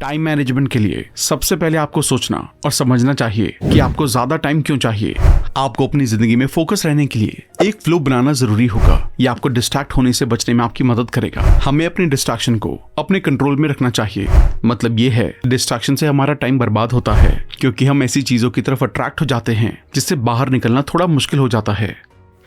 Time management के लिए सबसे पहले आपको सोचना और समझना चाहिए कि आपको ज्यादा टाइम क्यों चाहिए। आपको अपनी जिंदगी में फोकस रहने के लिए एक फ्लो बनाना जरूरी होगा। यह आपको डिस्ट्रैक्ट होने से बचने में आपकी मदद करेगा। हमें अपने डिस्ट्रैक्शन को अपने कंट्रोल में रखना चाहिए। मतलब ये है, डिस्ट्रैक्शन से हमारा टाइम बर्बाद होता है क्योंकि हम ऐसी चीजों की तरफ अट्रैक्ट हो जाते हैं जिससे बाहर निकलना थोड़ा मुश्किल हो जाता है।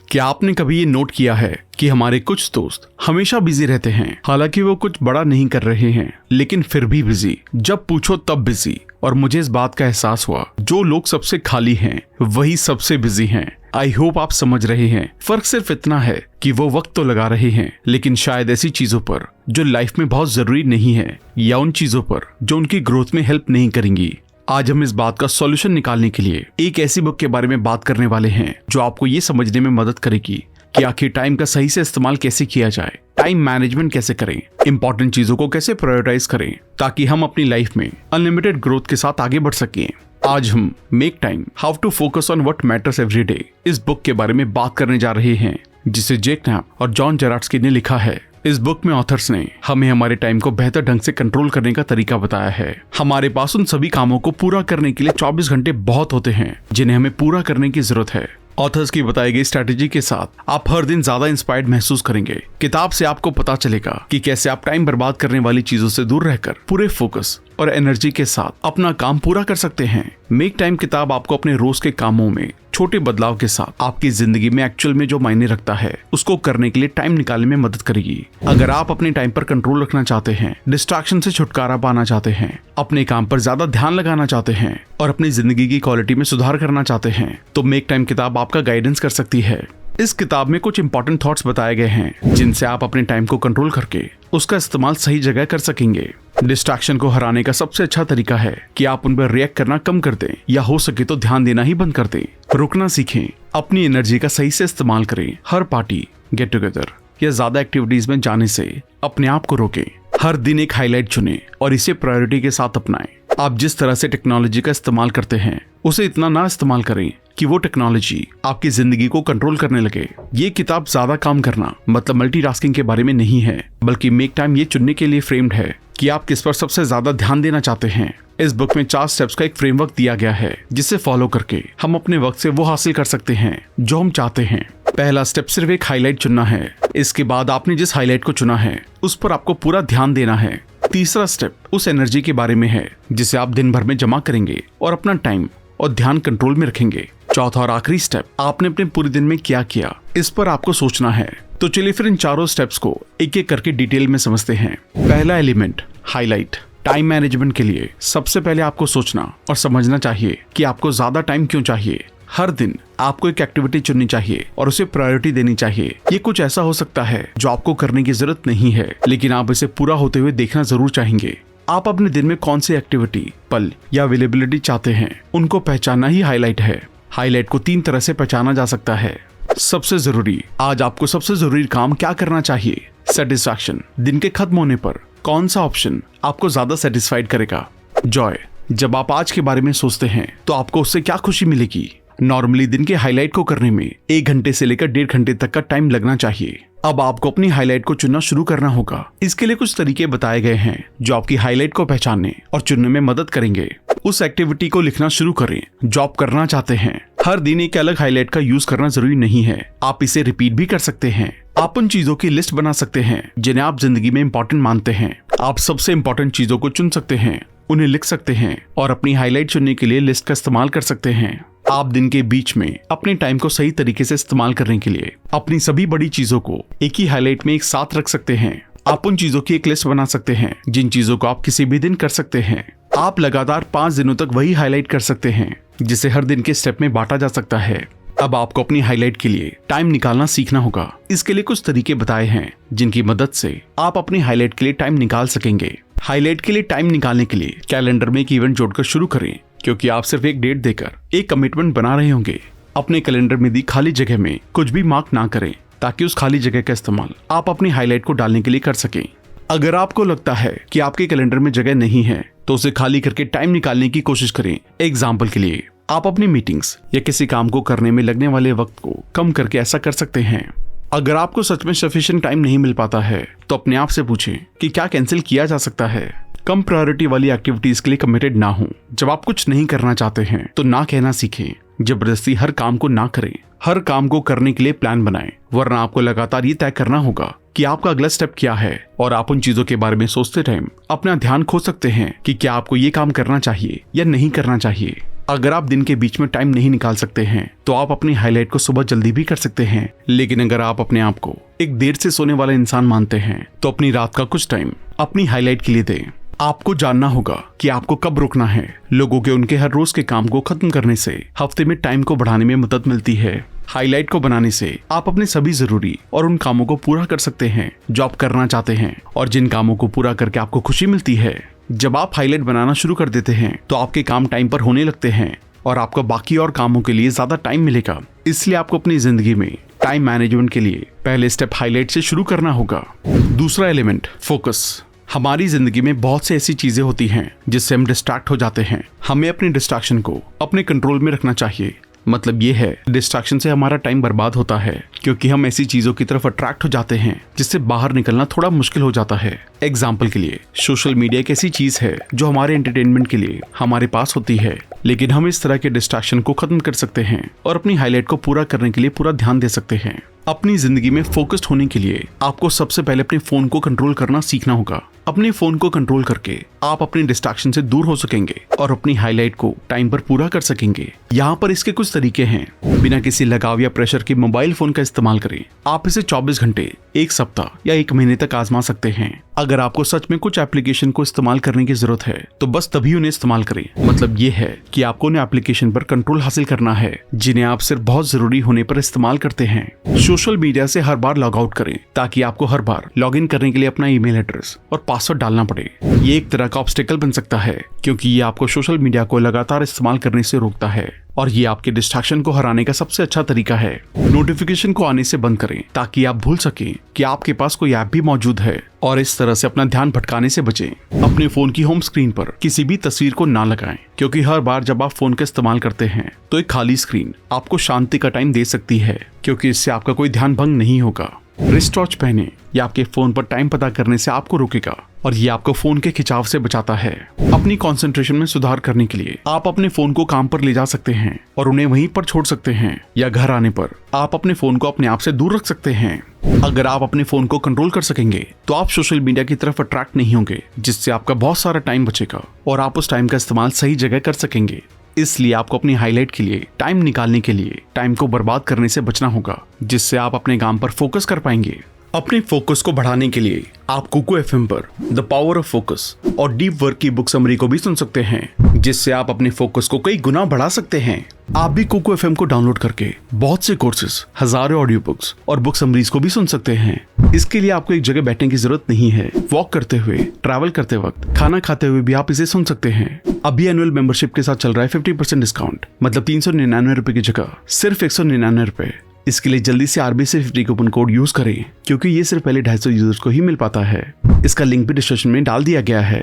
क्या आपने कभी ये नोट किया है कि हमारे कुछ दोस्त हमेशा बिजी रहते हैं, हालांकि वो कुछ बड़ा नहीं कर रहे हैं, लेकिन फिर भी बिजी, जब पूछो तब बिजी। और मुझे इस बात का एहसास हुआ, जो लोग सबसे खाली हैं वही सबसे बिजी हैं। आई होप आप समझ रहे हैं। फर्क सिर्फ इतना है कि वो वक्त तो लगा रहे हैं, लेकिन शायद ऐसी चीजों पर जो लाइफ में बहुत जरूरी नहीं है, या उन चीजों पर जो उनकी ग्रोथ में हेल्प नहीं करेंगी। आज हम इस बात का सॉल्यूशन निकालने के लिए एक ऐसी बुक के बारे में बात करने वाले हैं जो आपको ये समझने में मदद करेगी कि आखिर टाइम का सही से इस्तेमाल कैसे किया जाए, टाइम मैनेजमेंट कैसे करें, इंपॉर्टेंट चीजों को कैसे प्रायोरिटाइज करें ताकि हम अपनी लाइफ में अनलिमिटेड ग्रोथ के साथ आगे बढ़ सकें। आज हम make time, how to focus on what matters every day, इस बुक के बारे में बात करने जा रहे हैं, जिसे जेक नैप और जॉन जेराट्स्की ने लिखा है। इस बुक में ऑथर्स ने हमें हमारे टाइम को बेहतर ढंग से कंट्रोल करने का तरीका बताया है। हमारे पास उन सभी कामों को पूरा करने के लिए 24 घंटे बहुत होते हैं जिन्हें हमें पूरा करने की जरूरत है। ऑथर्स की बताई गई स्ट्रैटेजी के साथ आप हर दिन ज्यादा इंस्पायर्ड महसूस करेंगे। किताब से आपको पता चलेगा कि कैसे आप टाइम बर्बाद करने वाली चीजों से दूर रहकर पूरे फोकस और एनर्जी के साथ अपना काम पूरा कर सकते हैं। मेक टाइम किताब आपको अपने रोज के कामों में छोटे बदलाव के साथ आपकी जिंदगी में एक्चुअल में जो मायने रखता है उसको करने के लिए टाइम निकालने में मदद करेगी। अगर आप अपने टाइम पर कंट्रोल रखना चाहते हैं, डिस्ट्रैक्शन से छुटकारा पाना चाहते हैं, अपने काम पर ज्यादा ध्यान लगाना चाहते हैं और अपनी जिंदगी की क्वालिटी में सुधार करना चाहते हैं, तो मेक टाइम किताब आपका गाइडेंस कर सकती है। इस किताब में कुछ इंपॉर्टेंट थॉट्स बताए गए हैं जिनसे आप अपने टाइम को कंट्रोल करके उसका इस्तेमाल सही जगह कर सकेंगे। डिस्ट्रैक्शन को हराने का सबसे अच्छा तरीका है कि आप उन पर रिएक्ट करना कम कर दें, या हो सके तो ध्यान देना ही बंद कर दें। रुकना सीखें, अपनी एनर्जी का सही से इस्तेमाल करें। हर पार्टी, गेट टुगेदर या ज्यादा एक्टिविटीज में जाने से अपने आप को रोकें। हर दिन एक हाईलाइट चुनें और इसे प्रायोरिटी के साथ अपनाएं। आप जिस तरह से टेक्नोलॉजी का इस्तेमाल करते हैं उसे इतना ना इस्तेमाल करें कि वो टेक्नोलॉजी आपकी जिंदगी को कंट्रोल करने लगे। ये किताब ज्यादा काम करना मतलब मल्टीटास्किंग के बारे में नहीं है, बल्कि मेक टाइम ये चुनने के लिए फ्रेम्ड है कि आप किस पर सबसे ज्यादा ध्यान देना चाहते हैं। इस बुक में 4 स्टेप्स का एक फ्रेमवर्क दिया गया है जिसे फॉलो करके हम अपने वक्त से वो हासिल कर सकते हैं जो हम चाहते हैं। पहला स्टेप सिर्फ एक हाईलाइट चुनना है। इसके बाद आपने जिस हाईलाइट को चुना है उस पर आपको पूरा ध्यान देना है। तीसरा स्टेप उस एनर्जी के बारे में है जिसे आप दिन भर में जमा करेंगे और अपना टाइम और ध्यान कंट्रोल में रखेंगे। चौथा और आखिरी स्टेप, आपने अपने पूरे दिन में क्या किया, इस पर आपको सोचना है। तो चलिए फिर इन चारों स्टेप्स को एक एक करके डिटेल में समझते हैं। पहला एलिमेंट, हाईलाइट। टाइम मैनेजमेंट के लिए सबसे पहले आपको सोचना और समझना चाहिए कि आपको ज्यादा टाइम क्यों चाहिए। हर दिन आपको एक एक्टिविटी चुननी चाहिए और उसे प्रायोरिटी देनी चाहिए। ये कुछ ऐसा हो सकता है जो आपको करने की जरूरत नहीं है, लेकिन आप इसे पूरा होते हुए देखना जरूर चाहेंगे। आप अपने दिन में कौन सी एक्टिविटी, पल या अवेलेबिलिटी चाहते हैं, उनको पहचानना ही हाईलाइट है। हाईलाइट को 3 तरह से पहचाना जा सकता है। सबसे जरूरी, आज आपको सबसे जरूरी काम क्या करना चाहिए। सेटिस्फैक्शन, दिन के खत्म होने पर कौन सा ऑप्शन आपको ज्यादा सेटिस्फाइड करेगा। जॉय, जब आप आज के बारे में सोचते हैं तो आपको उससे क्या खुशी मिलेगी। नॉर्मली दिन के हाईलाइट को करने में 1 घंटे से लेकर 1.5 घंटे तक का टाइम लगना चाहिए। अब आपको अपनी हाईलाइट को चुनना शुरू करना होगा। इसके लिए कुछ तरीके बताए गए हैं जो आपकी हाईलाइट को पहचानने और चुनने में मदद करेंगे। उस एक्टिविटी को लिखना शुरू करें जो आप करना चाहते हैं। हर दिन एक अलग हाईलाइट का यूज करना जरूरी नहीं है, आप इसे रिपीट भी कर सकते हैं। आप उन चीजों की लिस्ट बना सकते हैं जिन्हें आप जिंदगी में इंपॉर्टेंट मानते हैं। आप सबसे इंपॉर्टेंट चीजों को चुन सकते हैं, उन्हें लिख सकते हैं और अपनी हाईलाइट चुनने के लिए लिस्ट का इस्तेमाल कर सकते हैं। आप दिन के बीच में अपने टाइम को सही तरीके से इस्तेमाल करने के लिए अपनी सभी बड़ी चीजों को एक ही हाईलाइट में एक साथ रख सकते हैं। आप उन चीजों की एक लिस्ट बना सकते हैं जिन चीजों को आप किसी भी दिन कर सकते हैं। आप लगातार 5 दिनों तक वही हाईलाइट कर सकते हैं जिसे हर दिन के स्टेप में बांटा जा सकता है। अब आपको अपनी हाईलाइट के लिए टाइम निकालना सीखना होगा। इसके लिए कुछ तरीके बताए हैं जिनकी मदद से आप अपनी हाईलाइट के लिए टाइम निकाल सकेंगे। हाईलाइट के लिए टाइम निकालने के लिए कैलेंडर में एक इवेंट जोड़कर शुरू करें, क्योंकि आप सिर्फ एक डेट देकर एक कमिटमेंट बना रहे होंगे। अपने कैलेंडर में दी खाली जगह में कुछ भी मार्क ना करें, ताकि उस खाली जगह का इस्तेमाल आप अपनी हाईलाइट को डालने के लिए कर सकें। अगर आपको लगता है कि आपके कैलेंडर में जगह नहीं है तो उसे खाली करके टाइम निकालने की कोशिश करें। एग्जाम्पल के लिए आप अपनी मीटिंग्स या किसी काम को करने में लगने वाले वक्त को कम करके ऐसा कर सकते हैं। अगर आपको सच में सफिशिएंट टाइम नहीं मिल पाता है तो अपने आप से पूछें कि क्या कैंसिल किया जा सकता है। कम प्रायोरिटी वाली एक्टिविटीज के लिए कमिटेड ना हो। जब आप कुछ नहीं करना चाहते हैं तो ना कहना सीखें। जबरदस्ती हर काम को ना करें। हर काम को करने के लिए प्लान बनाएं, वरना आपको लगातार ये तय करना होगा कि आपका अगला स्टेप क्या है। और आप उन चीजों के बारे में सोचते टाइम अपना ध्यान खो सकते हैं कि क्या आपको ये काम करना चाहिए या नहीं करना चाहिए। अगर आप दिन के बीच में टाइम नहीं निकाल सकते हैं तो आप अपनी हाईलाइट को सुबह जल्दी भी कर सकते हैं। लेकिन अगर आप अपने आप को एक देर से सोने वाला इंसान मानते हैं तो अपनी रात का कुछ टाइम अपनी हाईलाइट के लिए दें। आपको जानना होगा कि आपको कब रुकना है। लोगों के उनके हर रोज के काम को खत्म करने से हफ्ते में टाइम को बढ़ाने में मदद मिलती है। हाईलाइट को बनाने से आप अपने सभी जरूरी और उन कामों को पूरा कर सकते हैं जो आप करना चाहते हैं और जिन कामों को पूरा करके आपको खुशी मिलती है। जब आप हाईलाइट बनाना शुरू कर देते हैं तो आपके काम टाइम पर होने लगते हैं और आपको बाकी और कामों के लिए ज्यादा टाइम मिलेगा। इसलिए आपको अपनी जिंदगी में टाइम मैनेजमेंट के लिए पहले स्टेप हाईलाइट से शुरू करना होगा। दूसरा एलिमेंट, फोकस। हमारी जिंदगी में बहुत सी ऐसी चीजें होती हैं जिससे हम डिस्ट्रैक्ट हो जाते हैं। हमें अपनी डिस्ट्रैक्शन को अपने कंट्रोल में रखना चाहिए। मतलब ये है, डिस्ट्रैक्शन से हमारा टाइम बर्बाद होता है क्योंकि हम ऐसी चीजों की तरफ अट्रैक्ट हो जाते हैं जिससे बाहर निकलना थोड़ा मुश्किल हो जाता है। एग्जाम्पल के लिए, सोशल मीडिया एक ऐसी चीज है जो हमारे एंटरटेनमेंट के लिए हमारे पास होती है, लेकिन हम इस तरह के डिस्ट्रैक्शन को खत्म कर सकते हैं और अपनी हाईलाइट को पूरा करने के लिए पूरा ध्यान दे सकते हैं। अपनी जिंदगी में फोकस्ड होने के लिए आपको सबसे पहले अपने फोन को कंट्रोल करना सीखना होगा। अपने फोन को कंट्रोल करके आप अपनी डिस्ट्रैक्शन से दूर हो सकेंगे और अपनी हाईलाइट को टाइम पर पूरा कर सकेंगे। यहाँ पर इसके कुछ तरीके हैं। बिना किसी लगाव या प्रेशर के मोबाइल फोन का इस्तेमाल करें। आप इसे 24 घंटे, एक सप्ताह या एक महीने तक आजमा सकते हैं। अगर आपको सच में कुछ एप्लीकेशन को इस्तेमाल करने की जरूरत है तो बस तभी उन्हें इस्तेमाल करें। मतलब ये है कि आपको उन एप्लीकेशन पर कंट्रोल हासिल करना है जिन्हें आप सिर्फ बहुत जरूरी होने पर इस्तेमाल करते हैं। सोशल मीडिया से हर बार लॉग आउट करें ताकि आपको हर बार लॉग इन करने के लिए अपना ईमेल एड्रेस और पासवर्ड डालना पड़े। ये एक तरह का ऑब्स्टेकल बन सकता है क्योंकि ये आपको सोशल मीडिया को लगातार इस्तेमाल करने से रोकता है और ये आपके डिस्ट्रैक्शन को हराने का सबसे अच्छा तरीका है। नोटिफिकेशन को आने से बंद करें ताकि आप भूल सकें कि आपके पास कोई ऐप भी मौजूद है और इस तरह से अपना ध्यान भटकाने से बचें। अपने फोन की होम स्क्रीन पर किसी भी तस्वीर को ना लगाएं क्योंकि हर बार जब आप फोन का इस्तेमाल करते हैं तो एक खाली स्क्रीन आपको शांति का टाइम दे सकती है क्योंकि इससे आपका कोई ध्यान भंग नहीं होगा। रिस्ट वॉच पहने, या आपके फोन पर टाइम पता करने से आपको रोकेगा और ये आपको फोन के खिंचाव से बचाता है। अपनी कंसंट्रेशन में सुधार करने के लिए आप अपने फोन को काम पर ले जा सकते हैं और उन्हें वहीं पर छोड़ सकते हैं, या घर आने पर आप अपने फोन को अपने आप से दूर रख सकते हैं। अगर आप अपने फोन को कंट्रोल कर सकेंगे तो आप सोशल मीडिया की तरफ अट्रैक्ट नहीं होंगे, जिससे आपका बहुत सारा टाइम बचेगा और आप उस टाइम का इस्तेमाल सही जगह कर सकेंगे। इसलिए आपको अपनी हाईलाइट के लिए टाइम निकालने के लिए टाइम को बर्बाद करने से बचना होगा, जिससे आप अपने काम पर फोकस कर पाएंगे। अपने फोकस को बढ़ाने के लिए आप कुकू एफएम पर द पावर ऑफ फोकस और डीप वर्क की बुक समरी को भी सुन सकते हैं, जिससे आप अपने फोकस को कई गुना बढ़ा सकते हैं। आप भी कुकू एफएम को डाउनलोड करके बहुत से कोर्सेज, हजारों ऑडियो बुक्स और बुक समरीज को भी सुन सकते हैं। इसके लिए आपको एक जगह बैठने की जरूरत नहीं है। वॉक करते हुए, ट्रैवल करते वक्त, खाना खाते हुए भी आप इसे सुन सकते हैं। अभी एनुअल मेंबरशिप के साथ चल रहा है 50% डिस्काउंट, मतलब 399 रुपए की जगह सिर्फ 199 रुपए। इसके लिए जल्दी से RBC 50 कूपन कोड यूज करें क्योंकि ये सिर्फ पहले 250 यूजर्स को ही मिल पाता है। इसका लिंक भी डिस्क्रिप्शन में डाल दिया गया है।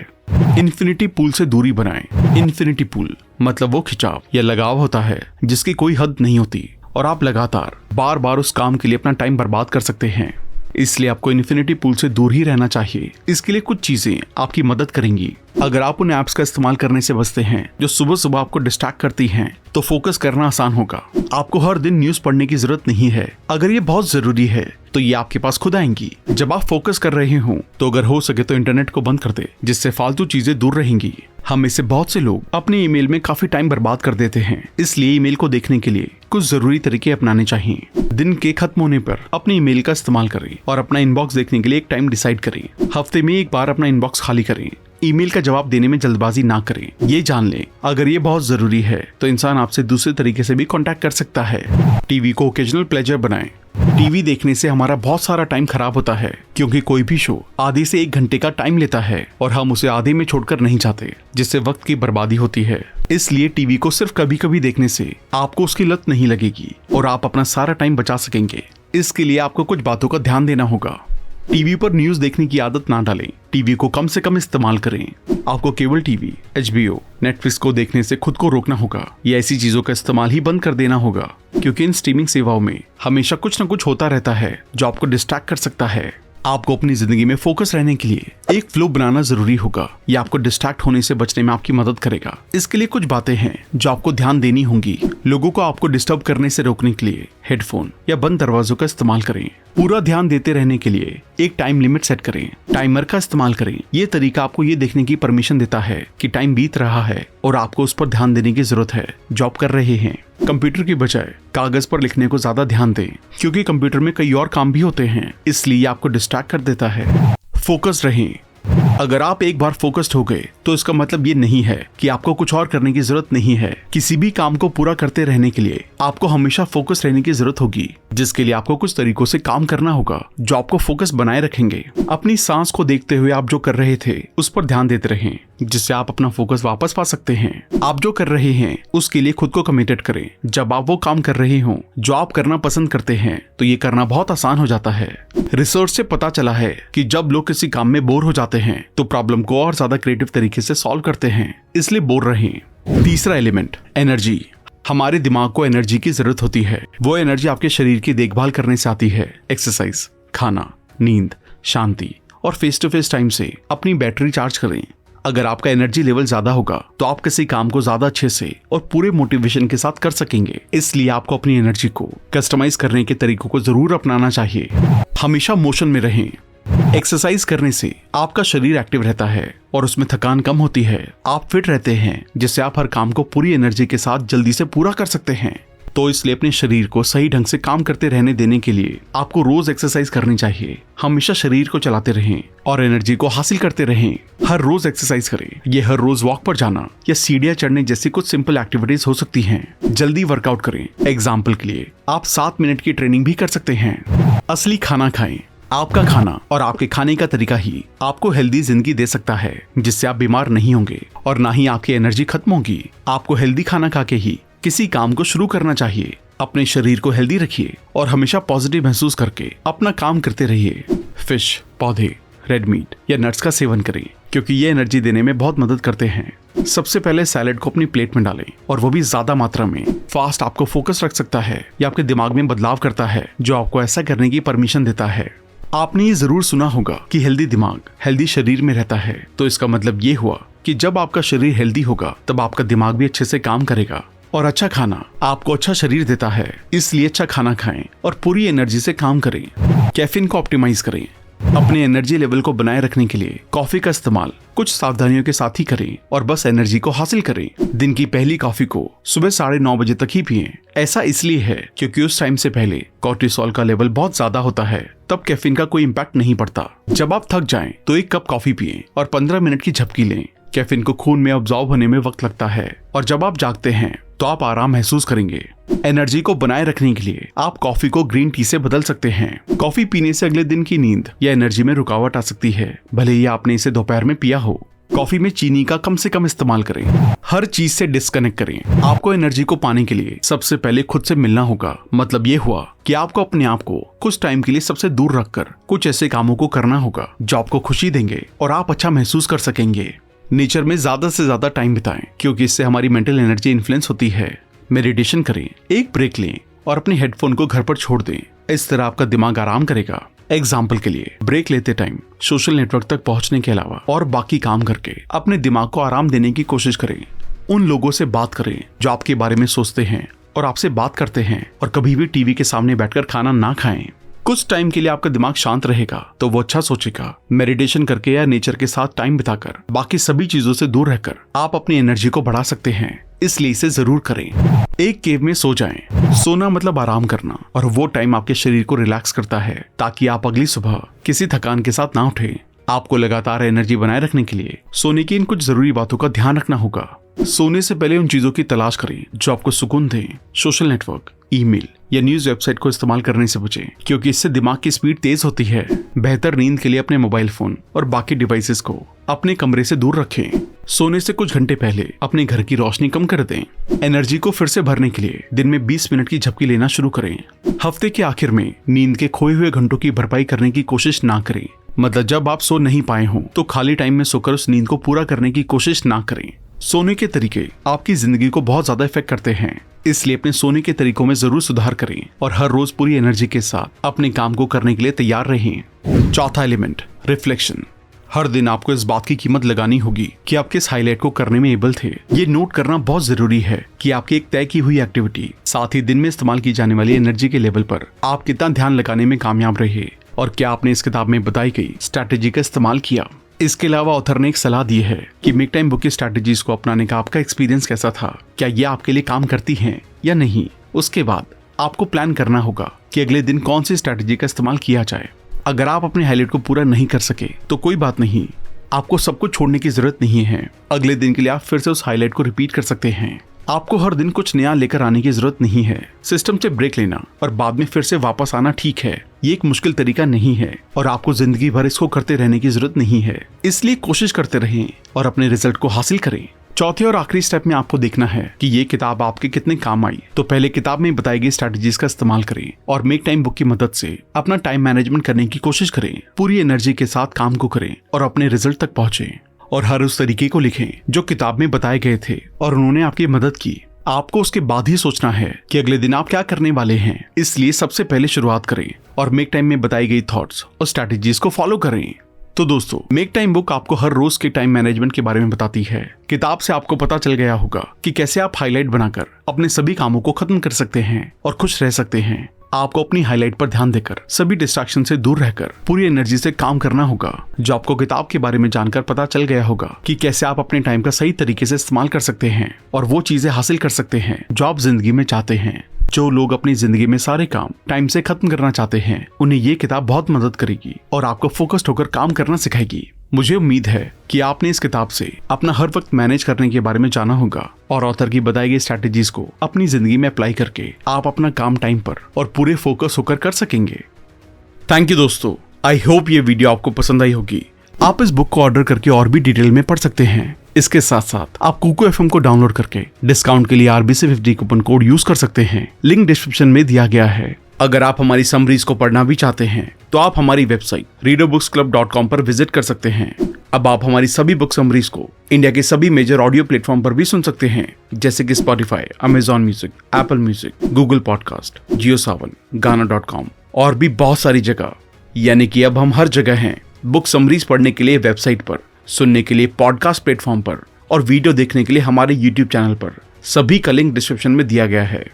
इन्फिनिटी पूल से दूरी बनाएं। इन्फिनिटी पूल मतलब वो खिंचाव या लगाव होता है जिसकी कोई हद नहीं होती और आप लगातार बार बार उस काम के लिए अपना टाइम बर्बाद कर सकते हैं। इसलिए आपको इन्फिनिटी पूल से दूर ही रहना चाहिए। इसके लिए कुछ चीजें आपकी मदद करेंगी। अगर आप उन ऐप्स का इस्तेमाल करने से बचते हैं जो सुबह सुबह आपको डिस्ट्रैक्ट करती हैं, तो फोकस करना आसान होगा। आपको हर दिन न्यूज पढ़ने की जरूरत नहीं है। अगर ये बहुत जरूरी है तो ये आपके पास खुद आएंगी। जब आप फोकस कर रहे हो तो अगर हो सके तो इंटरनेट को बंद कर दे, जिससे फालतू चीजें दूर रहेंगी। हम में से बहुत से लोग अपने ईमेल में काफी टाइम बर्बाद कर देते हैं, इसलिए ईमेल को देखने के लिए कुछ जरूरी तरीके अपनाने चाहिए। दिन के खत्म होने पर अपने ईमेल का इस्तेमाल करें और अपना इनबॉक्स देखने के लिए एक टाइम डिसाइड करें। हफ्ते में एक बार अपना इनबॉक्स खाली करें। ईमेल का जवाब देने में जल्दबाजी ना करें। ये जान लें, अगर ये बहुत जरूरी है तो इंसान आपसे दूसरे तरीके से भी कांटेक्ट कर सकता है। टीवी को ओकेजनल प्लेजर बनाएं। टीवी देखने से हमारा बहुत सारा टाइम खराब होता है क्योंकि कोई भी शो आधे से 1 घंटे का टाइम लेता है और हम उसे आधे में छोड़कर नहीं जाते, जिससे वक्त की बर्बादी होती है। इसलिए टीवी को सिर्फ कभी कभी देखने से आपको उसकी लत नहीं लगेगी और आप अपना सारा टाइम बचा सकेंगे। इसके लिए आपको कुछ बातों का ध्यान देना होगा। टीवी पर न्यूज देखने की आदत ना डालें। टीवी को कम से कम इस्तेमाल करें। आपको केबल टीवी, HBO, नेटफ्लिक्स को देखने से खुद को रोकना होगा या ऐसी चीजों का इस्तेमाल ही बंद कर देना होगा, क्योंकि इन स्ट्रीमिंग सेवाओं में हमेशा कुछ न कुछ होता रहता है जो आपको डिस्ट्रैक्ट कर सकता है। आपको अपनी जिंदगी में फोकस रहने के लिए एक फ्लो बनाना जरूरी होगा। यह आपको डिस्ट्रैक्ट होने से बचने में आपकी मदद करेगा। इसके लिए कुछ बातें हैं जो आपको ध्यान देनी होंगी। लोगों को आपको डिस्टर्ब करने से रोकने के लिए हेडफोन या बंद दरवाजों का इस्तेमाल करें। पूरा ध्यान देते रहने के लिए एक टाइम लिमिट सेट करें। टाइमर का इस्तेमाल करें। ये तरीका आपको ये देखने की परमिशन देता है कि टाइम बीत रहा है और आपको उस पर ध्यान देने की जरूरत है जो आप कर रहे हैं। कंप्यूटर की बजाय कागज पर लिखने को ज्यादा ध्यान दें, क्योंकि कंप्यूटर में कई और काम भी होते हैं, इसलिए ये आपको डिस्ट्रैक्ट कर देता है। फोकस रहें। अगर आप एक बार फोकस्ड हो गए तो इसका मतलब ये नहीं है कि आपको कुछ और करने की जरूरत नहीं है। किसी भी काम को पूरा करते रहने के लिए आपको हमेशा फोकस रहने की जरूरत होगी, जिसके लिए आपको कुछ तरीकों से काम करना होगा जो आपको फोकस बनाए रखेंगे। अपनी सांस को देखते हुए आप जो कर रहे थे उस पर ध्यान देते रहें, जिससे आप अपना फोकस वापस पा सकते हैं। आप जो कर रहे हैं उसके लिए खुद को कमिटेड करें। जब आप वो काम कर रहे हो जो आप करना पसंद करते हैं तो ये करना बहुत आसान हो जाता है। रिसर्च से पता चला है कि जब लोग किसी काम में बोर हो जाते हैं तो प्रॉब्लम को और ज्यादा क्रिएटिव तरीके से सॉल्व करते हैं, इसलिए बोर रहें। तीसरा एलिमेंट, एनर्जी। हमारे दिमाग को एनर्जी की जरूरत होती है। वो एनर्जी आपके शरीर की देखभाल करने से आती है। एक्सरसाइज, खाना, नींद, शांति और फेस टू फेस टाइम से अपनी बैटरी चार्ज करें। अगर आपका एनर्जी लेवल ज्यादा होगा तो आप किसी काम को ज्यादा अच्छे से और पूरे मोटिवेशन के साथ कर सकेंगे। इसलिए आपको अपनी एनर्जी को कस्टमाइज करने के तरीकों को जरूर अपनाना चाहिए। हमेशा मोशन में रहें। एक्सरसाइज करने से आपका शरीर एक्टिव रहता है और उसमें थकान कम होती है। आप फिट रहते हैं, जिससे आप हर काम को पूरी एनर्जी के साथ जल्दी से पूरा कर सकते हैं। तो इसलिए अपने शरीर को सही ढंग से काम करते रहने देने के लिए आपको रोज एक्सरसाइज करनी चाहिए। हमेशा शरीर को चलाते रहें और एनर्जी को हासिल करते रहें। हर रोज एक्सरसाइज करें। ये हर रोज वॉक पर जाना या सीढ़ियां चढ़ने जैसी कुछ सिंपल एक्टिविटीज हो सकती हैं। जल्दी वर्कआउट करें। एग्जाम्पल के लिए आप 7 मिनट की ट्रेनिंग भी कर सकते हैं। असली खाना खाएं। आपका खाना और आपके खाने का तरीका ही आपको हेल्दी जिंदगी दे सकता है, जिससे आप बीमार नहीं होंगे और ना ही आपकी एनर्जी खत्म होगी। आपको हेल्दी खाना खा के ही किसी काम को शुरू करना चाहिए। अपने शरीर को हेल्दी रखिए और हमेशा पॉजिटिव महसूस करके अपना काम करते रहिए। फिश, पौधे, रेड मीट या नट्स का सेवन करें, क्योंकि ये एनर्जी देने में बहुत मदद करते हैं। सबसे पहले सैलेड को अपनी प्लेट में डालें, और वो भी ज्यादा मात्रा में। फास्ट आपको फोकस रख सकता है या आपके दिमाग में बदलाव करता है, जो आपको ऐसा करने की परमिशन देता है। आपने ये जरूर सुना होगा कि हेल्दी दिमाग हेल्दी शरीर में रहता है। तो इसका मतलब ये हुआ कि जब आपका शरीर हेल्दी होगा तब आपका दिमाग भी अच्छे से काम करेगा। और अच्छा खाना आपको अच्छा शरीर देता है, इसलिए अच्छा खाना खाएं और पूरी एनर्जी से काम करें। कैफीन को ऑप्टिमाइज करें। अपने एनर्जी लेवल को बनाए रखने के लिए कॉफी का इस्तेमाल कुछ सावधानियों के साथ ही करें और बस एनर्जी को हासिल करें। दिन की पहली कॉफी को सुबह 9:30 बजे तक ही पिएं। ऐसा इसलिए है क्योंकि उस टाइम से पहले कोर्टिसोल का लेवल बहुत ज्यादा होता है, तब कैफीन का कोई इम्पैक्ट नहीं पड़ता। जब आप थक जाएं तो 1 कप कॉफी पिएं और 15 मिनट की झपकी लें। कैफीन को खून में ऑब्जॉर्ब होने में वक्त लगता है और जब आप जागते हैं तो आप आराम महसूस करेंगे। एनर्जी को बनाए रखने के लिए आप कॉफी को ग्रीन टी से बदल सकते हैं। कॉफी पीने से अगले दिन की नींद या एनर्जी में रुकावट आ सकती है, भले ही आपने इसे दोपहर में पिया हो। कॉफी में चीनी का कम से कम इस्तेमाल करें। हर चीज से डिस्कनेक्ट करें। आपको एनर्जी को पाने के लिए सबसे पहले खुद से मिलना होगा। मतलब ये हुआ कि आपको अपने आप को कुछ टाइम के लिए सबसे दूर रखकर कुछ ऐसे कामों को करना होगा जो आपको खुशी देंगे और आप अच्छा महसूस कर सकेंगे। नेचर में ज्यादा से ज्यादा टाइम बिताएं, क्योंकि इससे हमारी मेंटल एनर्जी इन्फ्लुएंस होती है। मेडिटेशन करें, एक ब्रेक लें और अपने हेडफोन को घर पर छोड़ दें। इस तरह आपका दिमाग आराम करेगा। एग्जाम्पल के लिए ब्रेक लेते टाइम सोशल नेटवर्क तक पहुंचने के अलावा और बाकी काम करके अपने दिमाग को आराम देने की कोशिश करें। उन लोगों से बात करें जो आपके बारे में सोचते हैं और आपसे बात करते हैं, और कभी भी टीवी के सामने बैठकर खाना ना खाएं। कुछ टाइम के लिए आपका दिमाग शांत रहेगा तो वो अच्छा सोचेगा। मेडिटेशन करके या नेचर के साथ टाइम बिताकर बाकी सभी चीजों से दूर रहकर आप अपनी एनर्जी को बढ़ा सकते हैं, इसलिए इसे जरूर करें। एक केव में सो जाएं। सोना मतलब आराम करना, और वो टाइम आपके शरीर को रिलैक्स करता है ताकि आप अगली सुबह किसी थकान के साथ ना उठें। आपको लगातार एनर्जी बनाए रखने के लिए सोने की इन कुछ जरूरी बातों का ध्यान रखना होगा। सोने से पहले उन चीजों की तलाश करें जो आपको सुकून दें। सोशल नेटवर्क, ईमेल या न्यूज वेबसाइट को इस्तेमाल करने से बचें, क्योंकि इससे दिमाग की स्पीड तेज होती है। बेहतर नींद के लिए अपने मोबाइल फोन और बाकी डिवाइसेस को अपने कमरे से दूर रखें। सोने से कुछ घंटे पहले अपने घर की रोशनी कम कर दें। एनर्जी को फिर से भरने के लिए दिन में 20 मिनट की झपकी लेना शुरू करें। हफ्ते के आखिर में नींद के खोए हुए घंटों की भरपाई करने की कोशिश ना करें। मतलब जब आप सो नहीं पाए हों तो खाली टाइम में सोकर उस नींद को पूरा करने की कोशिश ना करें। सोने के तरीके आपकी जिंदगी को बहुत ज्यादा इफेक्ट करते हैं, इसलिए अपने सोने के तरीकों में जरूर सुधार करें और हर रोज पूरी एनर्जी के साथ अपने काम को करने के लिए तैयार रहें। चौथा एलिमेंट, रिफ्लेक्शन। हर दिन आपको इस बात की कीमत लगानी होगी कि आप किस हाईलाइट को करने में एबल थे। ये नोट करना बहुत जरूरी है कि आपकी एक तय की हुई एक्टिविटी, साथ ही दिन में इस्तेमाल की जाने वाली एनर्जी के लेवल पर आप कितना ध्यान लगाने में कामयाब रहे और क्या आपने इस किताब में बताई गई स्ट्रैटेजी का इस्तेमाल किया। इसके अलावा ऑथर ने एक सलाह दी है कि मेक टाइम बुक की स्ट्रैटेजीज को अपनाने का आपका एक्सपीरियंस कैसा था, क्या ये आपके लिए काम करती हैं या नहीं। उसके बाद आपको प्लान करना होगा कि अगले दिन कौन सी स्ट्रैटेजी का इस्तेमाल किया जाए। अगर आप अपने हाईलाइट को पूरा नहीं कर सके तो कोई बात नहीं, आपको सब कुछ छोड़ने की जरूरत नहीं है। अगले दिन के लिए आप फिर से उस हाईलाइट को रिपीट कर सकते हैं। आपको हर दिन कुछ नया लेकर आने की जरूरत नहीं है। सिस्टम से ब्रेक लेना और बाद में फिर से वापस आना ठीक है, ये एक मुश्किल तरीका नहीं है और आपको जिंदगी भर इसको करते रहने की जरूरत नहीं है। इसलिए कोशिश करते रहें और अपने रिजल्ट को हासिल करें। चौथे और आखिरी स्टेप में आपको देखना है कि ये किताब आपके कितने काम आई। तो पहले किताब में बताई गई स्ट्रैटेजीज का इस्तेमाल करें और मेक टाइम बुक की मदद से अपना टाइम मैनेजमेंट करने की कोशिश करें। पूरी एनर्जी के साथ काम को करें और अपने रिजल्ट तक पहुंचे और हर उस तरीके को लिखें जो किताब में बताए गए थे और उन्होंने आपकी मदद की। आपको उसके बाद ही सोचना है कि अगले दिन आप क्या करने वाले हैं। इसलिए सबसे पहले शुरुआत करें और मेक टाइम में बताई गई थॉट्स और स्ट्रैटेजीज को फॉलो करें। तो दोस्तों, मेक टाइम बुक आपको हर रोज के टाइम मैनेजमेंट के बारे में बताती है। किताब से आपको पता चल गया होगा कि कैसे आप हाईलाइट बनाकर अपने सभी कामों को खत्म कर सकते हैं और खुश रह सकते हैं। आपको अपनी हाईलाइट पर ध्यान देकर सभी डिस्ट्रैक्शन से दूर रहकर पूरी एनर्जी से काम करना होगा। जो आपको किताब के बारे में जानकर पता चल गया होगा कि कैसे आप अपने टाइम का सही तरीके से इस्तेमाल कर सकते हैं और वो चीजें हासिल कर सकते हैं जो आप जिंदगी में चाहते हैं। जो लोग अपनी जिंदगी में सारे काम टाइम से खत्म करना चाहते हैं, उन्हें ये किताब बहुत मदद करेगी और आपको फोकस्ड होकर काम करना सिखाएगी। मुझे उम्मीद है कि आपने इस किताब से अपना हर वक्त मैनेज करने के बारे में जाना होगा और ऑथर की बताई गई स्ट्रैटेजीज को अपनी जिंदगी में अप्लाई करके आप अपना काम टाइम पर और पूरे फोकस होकर कर सकेंगे। थैंक यू दोस्तों, आई होप ये वीडियो आपको पसंद आई होगी। आप इस बुक को ऑर्डर करके और भी डिटेल में पढ़ सकते हैं। इसके साथ साथ आप कुको FM को डाउनलोड करके डिस्काउंट के लिए RBC50 कूपन कोड यूज कर सकते हैं। लिंक डिस्क्रिप्शन में दिया गया है। अगर आप हमारी समरीज को पढ़ना भी चाहते हैं तो आप हमारी वेबसाइट readerbooksclub.com पर विजिट कर सकते हैं। अब आप हमारी सभी बुक समरीज को इंडिया के सभी मेजर ऑडियो प्लेटफॉर्म पर भी सुन सकते हैं, जैसे कि Spotify, Amazon Music, Apple Music, Google Podcast, JioSaavn, Gaana.com और भी बहुत सारी जगह। यानी कि अब हम हर जगह हैं। बुक समरीज पढ़ने के लिए वेबसाइट पर, सुनने के लिए पॉडकास्ट प्लेटफॉर्म पर और वीडियो देखने के लिए हमारे YouTube चैनल पर। सभी का लिंक डिस्क्रिप्शन में दिया गया है।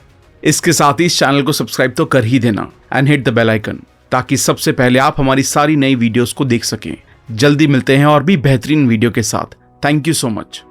इसके साथ ही इस चैनल को सब्सक्राइब तो कर ही देना and hit the bell icon, ताकि सबसे पहले आप हमारी सारी नई वीडियोस को देख सकें। जल्दी मिलते हैं और भी बेहतरीन वीडियो के साथ। Thank you so much.